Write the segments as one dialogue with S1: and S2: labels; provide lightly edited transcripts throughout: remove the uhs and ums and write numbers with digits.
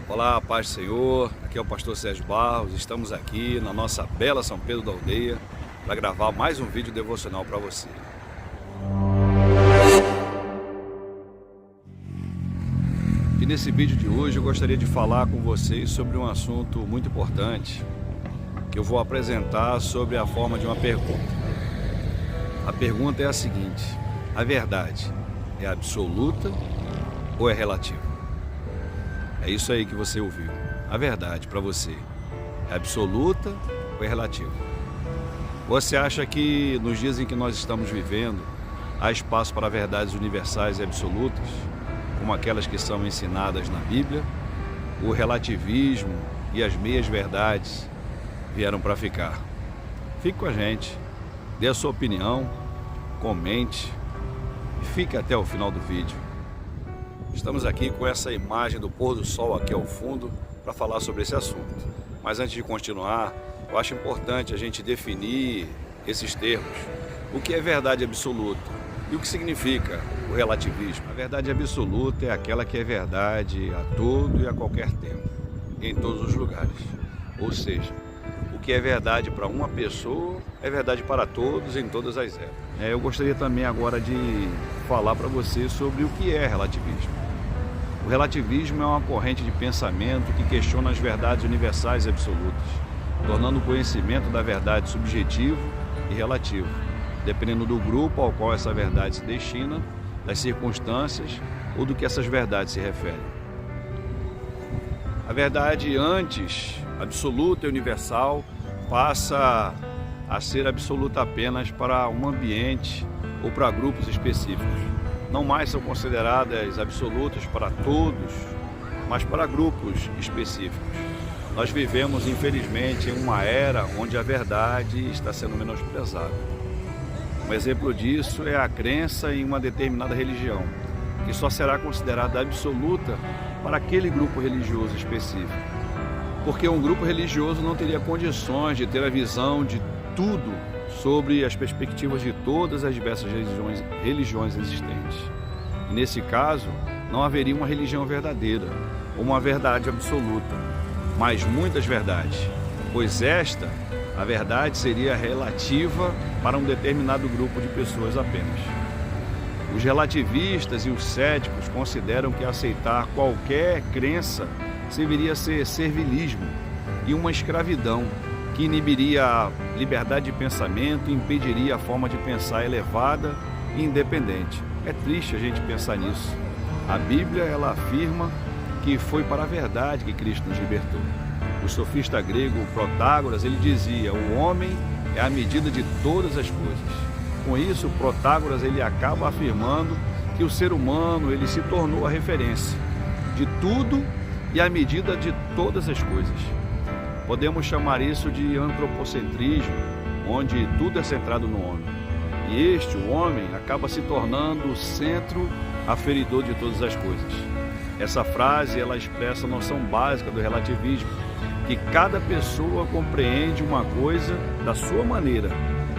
S1: Olá, paz do Senhor, aqui é o pastor Sérgio Barros, estamos aqui na nossa bela São Pedro da Aldeia para gravar mais um vídeo devocional para você. E nesse vídeo de hoje eu gostaria de falar com vocês sobre um assunto muito importante que eu vou apresentar sobre a forma de uma pergunta. A pergunta é a seguinte: a verdade é absoluta ou é relativa? É isso aí que você ouviu. A verdade para você é absoluta ou é relativa? Você acha que nos dias em que nós estamos vivendo há espaço para verdades universais e absolutas, como aquelas que são ensinadas na Bíblia? O relativismo e as meias verdades vieram para ficar. Fique com a gente, dê a sua opinião, comente e fique até o final do vídeo. Estamos aqui com essa imagem do pôr do sol aqui ao fundo para falar sobre esse assunto. Mas antes de continuar, eu acho importante a gente definir esses termos. O que é verdade absoluta e o que significa o relativismo? A verdade absoluta é aquela que é verdade a todo e a qualquer tempo, em todos os lugares. Ou seja, o que é verdade para uma pessoa é verdade para todos em todas as épocas. Eu gostaria também agora de falar para você sobre o que é relativismo. O relativismo é uma corrente de pensamento que questiona as verdades universais e absolutas, tornando o conhecimento da verdade subjetivo e relativo, dependendo do grupo ao qual essa verdade se destina, das circunstâncias ou do que essas verdades se referem. A verdade antes absoluta e universal passa a ser absoluta apenas para um ambiente ou para grupos específicos. Não mais são consideradas absolutas para todos, mas para grupos específicos. Nós vivemos, infelizmente, em uma era onde a verdade está sendo menosprezada. Um exemplo disso é a crença em uma determinada religião, que só será considerada absoluta para aquele grupo religioso específico. Porque um grupo religioso não teria condições de ter a visão de tudo sobre as perspectivas de todas as diversas religiões existentes. E nesse caso, não haveria uma religião verdadeira, ou uma verdade absoluta, mas muitas verdades, pois a verdade seria relativa para um determinado grupo de pessoas apenas. Os relativistas e os céticos consideram que aceitar qualquer crença deveria ser servilismo e uma escravidão, que inibiria a liberdade de pensamento e impediria a forma de pensar elevada e independente. É triste a gente pensar nisso. A Bíblia, ela afirma que foi para a verdade que Cristo nos libertou. O sofista grego Protágoras, ele dizia: o homem é a medida de todas as coisas. Com isso, Protágoras, ele acaba afirmando que o ser humano, ele se tornou a referência de tudo e a medida de todas as coisas. Podemos chamar isso de antropocentrismo, onde tudo é centrado no homem. E o homem, acaba se tornando o centro aferidor de todas as coisas. Essa frase, ela expressa a noção básica do relativismo, que cada pessoa compreende uma coisa da sua maneira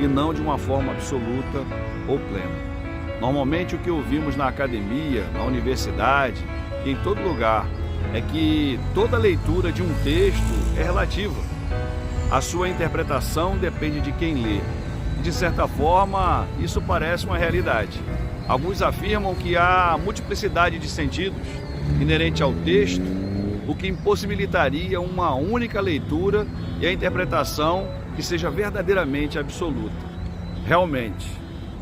S1: e não de uma forma absoluta ou plena. Normalmente o que ouvimos na academia, na universidade e em todo lugar é que toda leitura de um texto é relativa. A sua interpretação depende de quem lê. De certa forma, isso parece uma realidade. Alguns afirmam que há multiplicidade de sentidos inerente ao texto, o que impossibilitaria uma única leitura e a interpretação que seja verdadeiramente absoluta. Realmente,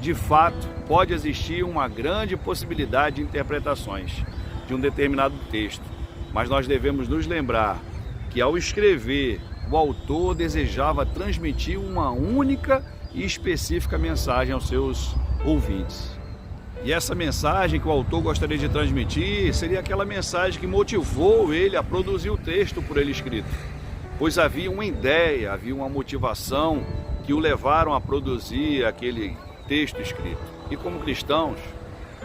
S1: de fato, pode existir uma grande possibilidade de interpretações de um determinado texto. Mas nós devemos nos lembrar que, ao escrever, o autor desejava transmitir uma única e específica mensagem aos seus ouvintes. E essa mensagem que o autor gostaria de transmitir seria aquela mensagem que motivou ele a produzir o texto por ele escrito. Pois havia uma ideia, havia uma motivação que o levaram a produzir aquele texto escrito. E como cristãos,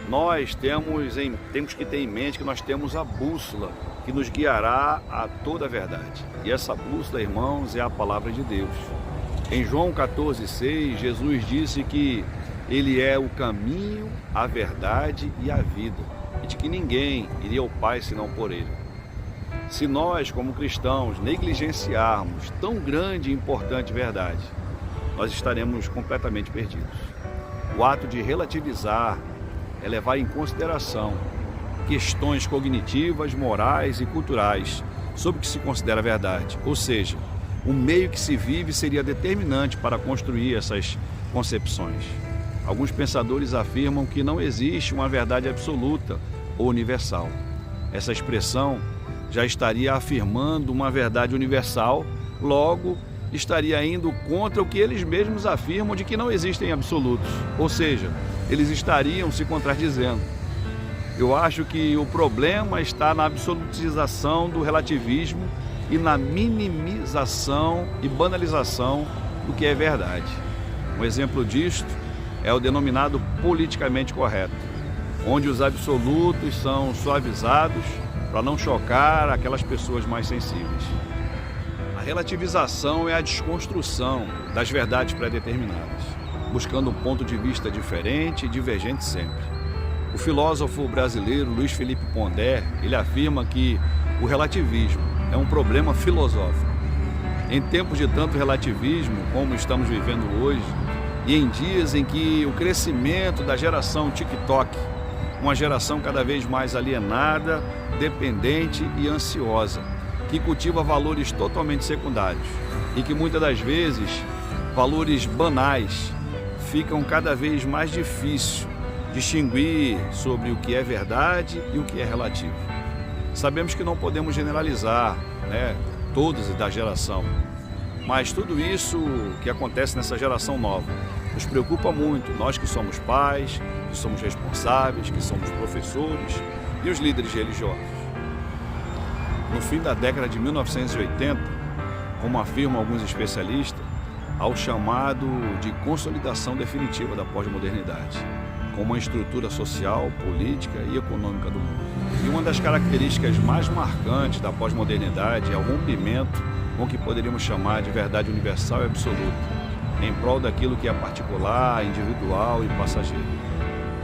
S1: nós temos que ter em mente que nós temos a bússola que nos guiará a toda a verdade. E essa bússola, irmãos, é a palavra de Deus. Em João 14,6, Jesus disse que Ele é o caminho, a verdade e a vida, e de que ninguém iria ao Pai senão por Ele. Se nós, como cristãos, negligenciarmos tão grande e importante verdade, nós estaremos completamente perdidos. O ato de relativizar é levar em consideração questões cognitivas, morais e culturais sobre o que se considera verdade. Ou seja, o meio que se vive seria determinante para construir essas concepções. Alguns pensadores afirmam que não existe uma verdade absoluta ou universal. Essa expressão já estaria afirmando uma verdade universal, logo estaria indo contra o que eles mesmos afirmam de que não existem absolutos. Ou seja, eles estariam se contradizendo. Eu acho que o problema está na absolutização do relativismo e na minimização e banalização do que é verdade. Um exemplo disto é o denominado politicamente correto, onde os absolutos são suavizados para não chocar aquelas pessoas mais sensíveis. A relativização é a desconstrução das verdades pré-determinadas, buscando um ponto de vista diferente e divergente sempre. O filósofo brasileiro Luiz Felipe Pondé, ele afirma que o relativismo é um problema filosófico. Em tempos de tanto relativismo como estamos vivendo hoje, e em dias em que o crescimento da geração TikTok, uma geração cada vez mais alienada, dependente e ansiosa, que cultiva valores totalmente secundários e que muitas das vezes valores banais, ficam cada vez mais difícil distinguir sobre o que é verdade e o que é relativo. Sabemos que não podemos generalizar, todos da geração, mas tudo isso que acontece nessa geração nova nos preocupa muito, nós que somos pais, que somos responsáveis, que somos professores e os líderes religiosos. No fim da década de 1980, como afirmam alguns especialistas, há o chamado de consolidação definitiva da pós-modernidade, com uma estrutura social, política e econômica do mundo. E uma das características mais marcantes da pós-modernidade é o rompimento com o que poderíamos chamar de verdade universal e absoluta, em prol daquilo que é particular, individual e passageiro.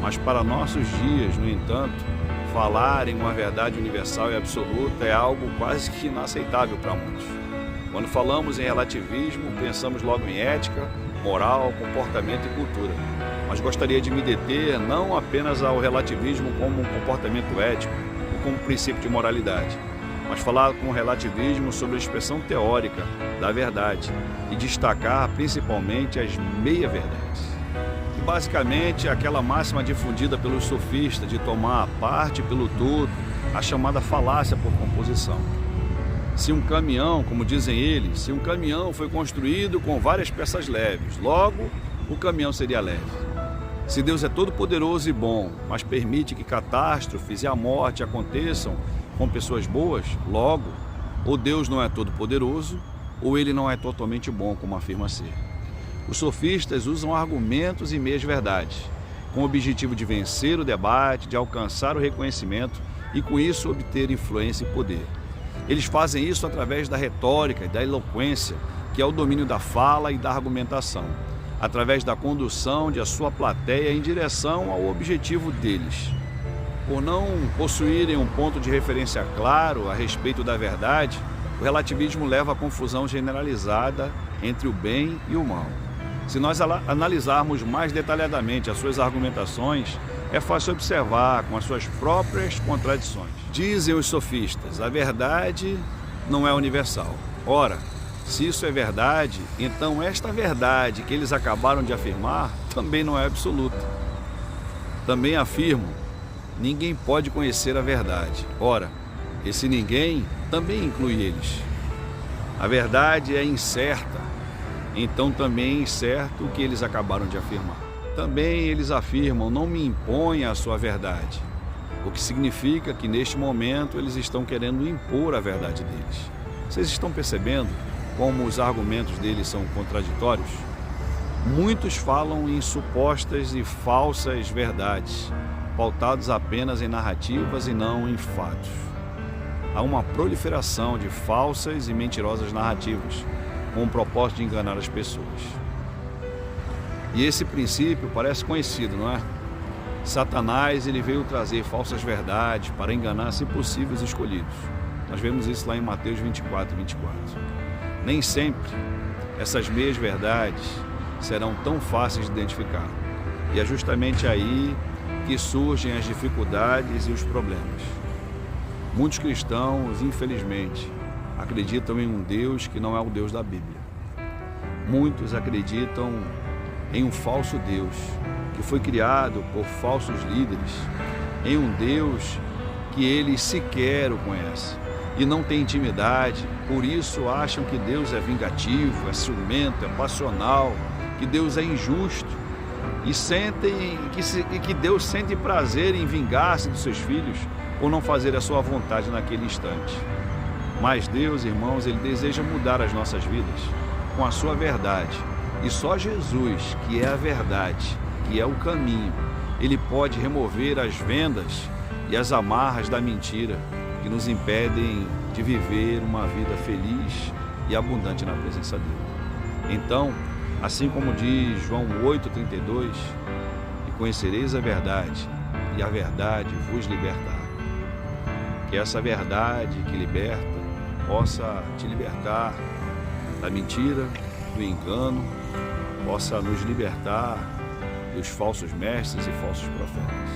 S1: Mas para nossos dias, no entanto, falar em uma verdade universal e absoluta é algo quase que inaceitável para muitos. Quando falamos em relativismo, pensamos logo em ética, moral, comportamento e cultura. Mas gostaria de me deter não apenas ao relativismo como um comportamento ético ou como princípio de moralidade, mas falar com o relativismo sobre a expressão teórica da verdade e destacar principalmente as meia-verdades. E basicamente aquela máxima difundida pelos sofistas de tomar a parte pelo todo, a chamada falácia por composição. Se um caminhão, como dizem eles, se um caminhão foi construído com várias peças leves, logo o caminhão seria leve. Se Deus é todo poderoso e bom, mas permite que catástrofes e a morte aconteçam com pessoas boas, logo, ou Deus não é todo poderoso, ou ele não é totalmente bom, como afirma ser. Os sofistas usam argumentos e meias-verdades, com o objetivo de vencer o debate, de alcançar o reconhecimento e com isso obter influência e poder. Eles fazem isso através da retórica e da eloquência, que é o domínio da fala e da argumentação, através da condução de a sua plateia em direção ao objetivo deles. Por não possuírem um ponto de referência claro a respeito da verdade, o relativismo leva à confusão generalizada entre o bem e o mal. Se nós analisarmos mais detalhadamente as suas argumentações, é fácil observar com as suas próprias contradições. Dizem os sofistas, a verdade não é universal. Ora, se isso é verdade, então esta verdade que eles acabaram de afirmar também não é absoluta. Também afirmam, ninguém pode conhecer a verdade. Ora, esse ninguém também inclui eles. A verdade é incerta, então também é incerto o que eles acabaram de afirmar. Também eles afirmam, não me imponha a sua verdade, o que significa que neste momento eles estão querendo impor a verdade deles. Vocês estão percebendo como os argumentos deles são contraditórios? Muitos falam em supostas e falsas verdades, pautados apenas em narrativas e não em fatos. Há uma proliferação de falsas e mentirosas narrativas, com o propósito de enganar as pessoas. E esse princípio parece conhecido, não é? Satanás, ele veio trazer falsas verdades para enganar, se possível, os escolhidos. Nós vemos isso lá em Mateus 24, 24. Nem sempre essas meias verdades serão tão fáceis de identificar. E é justamente aí que surgem as dificuldades e os problemas. Muitos cristãos, infelizmente, acreditam em um Deus que não é o Deus da Bíblia. Muitos acreditam em um falso Deus, que foi criado por falsos líderes, em um Deus que eles sequer o conhecem e não têm intimidade, por isso acham que Deus é vingativo, é ciumento, é passional, que Deus é injusto e sentem que Deus sente prazer em vingar-se dos seus filhos por não fazer a sua vontade naquele instante. Mas Deus, irmãos, Ele deseja mudar as nossas vidas com a sua verdade. E só Jesus, que é a verdade, que é o caminho, Ele pode remover as vendas e as amarras da mentira que nos impedem de viver uma vida feliz e abundante na presença dEle. Então, assim como diz João 8,32, e conhecereis a verdade, e a verdade vos libertará. Que essa verdade que liberta possa te libertar da mentira, do engano, possa nos libertar dos falsos mestres e falsos profetas.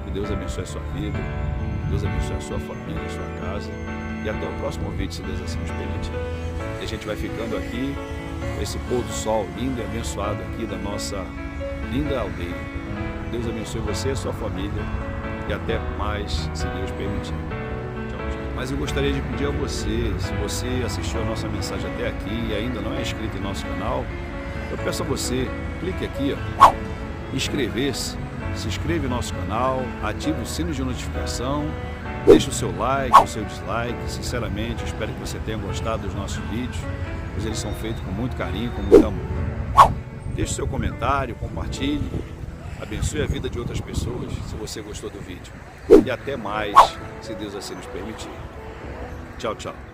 S1: Que Deus abençoe a sua vida, que Deus abençoe a sua família, a sua casa, e até o próximo vídeo, se Deus assim nos permitir. E a gente vai ficando aqui com esse pôr do sol lindo e abençoado aqui da nossa linda aldeia. Deus abençoe você e a sua família, e até mais, se Deus permitir. Mas eu gostaria de pedir a você, se você assistiu a nossa mensagem até aqui e ainda não é inscrito em nosso canal, eu peço a você, clique aqui, ó, inscrever-se, se inscreve no nosso canal, ative o sino de notificação, deixe o seu like, o seu dislike. Sinceramente, eu espero que você tenha gostado dos nossos vídeos, pois eles são feitos com muito carinho, com muito amor. Deixe o seu comentário, compartilhe, abençoe a vida de outras pessoas, se você gostou do vídeo. E até mais, se Deus assim nos permitir. Tchau, tchau.